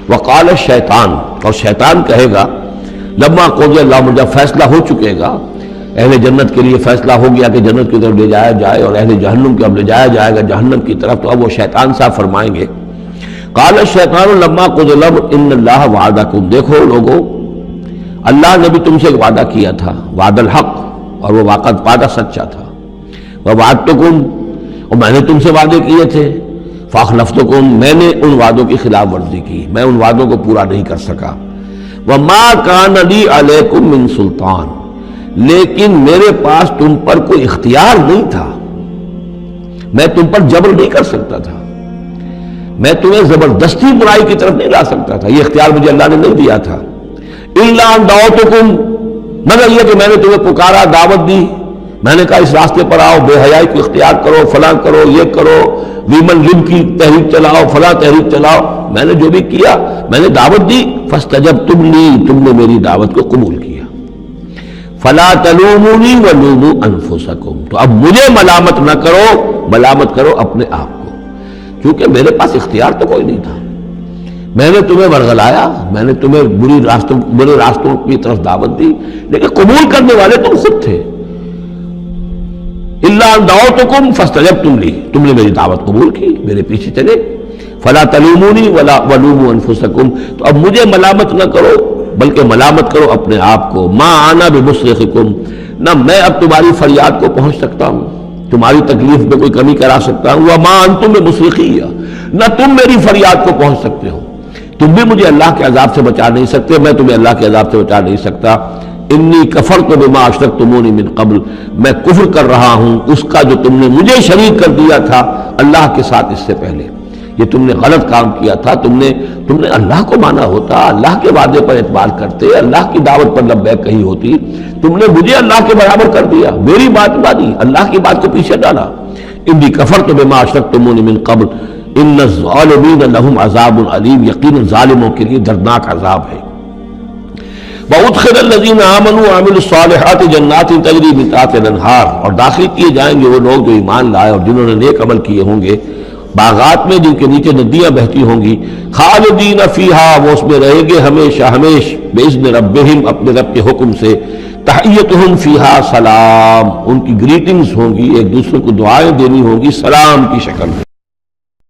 وقال الشیطان، اور شیطان کہے گا لما قضی اللہ، جب فیصلہ ہو چکے گا، اہل جنت کے لیے فیصلہ ہو گیا کہ جنت کی طرف لے جایا جائے اور اہل جہنم کی اب لے جایا جائے گا جہنم کی طرف، تو اب وہ شیطان صاحب فرمائیں گے قال الشیطان لما قضی الامر ان اللہ وعدکم، دیکھو لوگو اللہ نے بھی تم سے ایک وعدہ کیا تھا، وعد الحق، اور وہ وعدہ سچا تھا، ووعدتکم، اور میں نے تم سے وعدے کیے تھے، فاخلفتکم، میں نے ان وعدوں کی خلاف ورزی کی، میں ان وعدوں کو پورا نہیں کر سکا، وما کان لی علیکم من سلطان، لیکن میرے پاس تم پر کوئی اختیار نہیں تھا، میں تم پر جبر نہیں کر سکتا تھا، میں تمہیں زبردستی برائی کی طرف نہیں لا سکتا تھا، یہ اختیار مجھے اللہ نے نہیں دیا تھا، الا ان دعوتکم، مگر یہ کہ میں نے تمہیں پکارا، دعوت دی، میں نے کہا اس راستے پر آؤ، بے حیائی کو اختیار کرو، فلاں کرو، یہ کرو، ویمن لب کی تحریک چلاؤ، فلاں تحریک چلاؤ، میں نے جو بھی کیا میں نے دعوت دی، فاستجبتم لی، تم نے میری دعوت کو قبول کیا، فلا تلومونی ولوموا انفسکم، تو اب مجھے ملامت نہ کرو، ملامت کرو اپنے آپ کو، کیونکہ میرے پاس اختیار تو کوئی نہیں تھا، میں نے تمہیں ورغلایا، میں نے تمہیں برے راستوں کی طرف دعوت دی، لیکن قبول کرنے والے تم خود تھے، الا ان دعوتکم فاستجبتم لی، تم نے میری دعوت قبول کی، میرے پیچھے چلے، فلا تلومونی ولوموا انفسکم، تو اب مجھے ملامت نہ کرو بلکہ ملامت کرو اپنے آپ کو، ما انا بمصرخکم، نہ میں اب تمہاری فریاد کو پہنچ سکتا ہوں، تمہاری تکلیف میں کوئی کمی کرا سکتا ہوں، وما انتم بمصرخی، نہ تم میری فریاد کو پہنچ سکتے ہو، تم بھی مجھے اللہ کے عذاب سے بچا نہیں سکتے، میں تمہیں اللہ کے عذاب سے بچا نہیں سکتا، انی کفرت بما اشرکتمونی من قبل، میں کفر کر رہا ہوں اس کا جو تم نے مجھے شریک کر دیا تھا اللہ کے ساتھ اس سے پہلے، یہ تم نے غلط کام کیا تھا، تم نے اللہ کو مانا ہوتا، اللہ کے وعدے پر اعتبار کرتے، اللہ کی دعوت پر لبیک کہی ہوتی، تم نے مجھے اللہ کے برابر کر دیا، میری بات مانی، اللہ کی بات کو پیچھے ڈالا، انی کفرت بما اشرکتمونی من قبل ان الظالمین لہم عذاب علیم، یقینا ظالموں کے لیے دردناک عذاب ہے، وَأُدْخِلَ الَّذِينَ آمَنُوا وَعَمِلُوا الصَّالِحَاتِ جَنَّاتٍ تَجْرِی مِن تحتہا الْأَنْہار، اور داخل کیے جائیں گے وہ لوگ جو ایمان لائے اور جنہوں نے نیک عمل کیے ہوں گے، باغات میں جن کے نیچے ندیاں بہتی ہوں گی، خالدین فیہا، وہ اس میں رہیں گے ہمیشہ ہمیش، بِإِذْنِ رَبِّهِمْ، اپنے رب کے حکم سے، تحیتہم فیہا سلام، ان کی گریٹنگز ہوں گی، ایک دوسرے کو دعائیں دینی ہوں گی سلام کی شکل میں۔